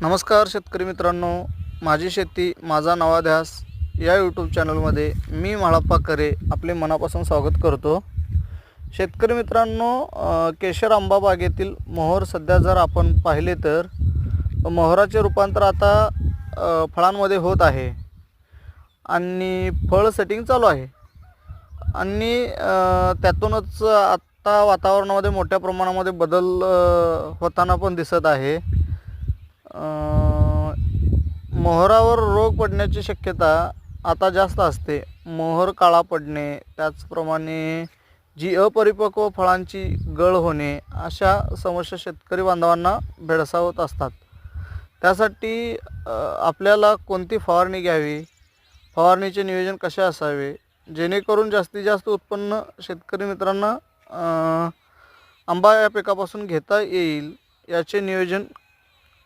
नमस्कार शेतकरी मित्रांनो, माझी शेती माझा नवा ध्यास या यूट्यूब चॅनलमध्ये मी म्हाळप्पा करे आपले मनापासून स्वागत करतो। शेतकरी मित्रांनो, केशर आंबा बागेतील मोहर सध्या जर आपण पाहिले तर मोहराचे रूपांतर आता फळांमध्ये होत आहे आणि फळ सेटिंग चालू आहे आणि त्यातूनच आता वातावरणामध्ये मोठ्या प्रमाणामध्ये बदल होताना पण दिसत आहे। मोहरावर रोग पडण्याची शक्यता आता जास्त असते। मोहर काळा पडणे, त्याचप्रमाणे जी अपरिपक्व फळांची गळ होणे, अशा समस्या शेतकरी बांधवांना भेडसावत असतात। त्यासाठी आपल्याला कोणती फवारणी घ्यावी, फवारणीचे नियोजन कसे असावे, जेणेकरून जास्तीत जास्त उत्पन्न शेतकरी मित्रांना आंबा या पिकापासून घेता येईल, याचे नियोजन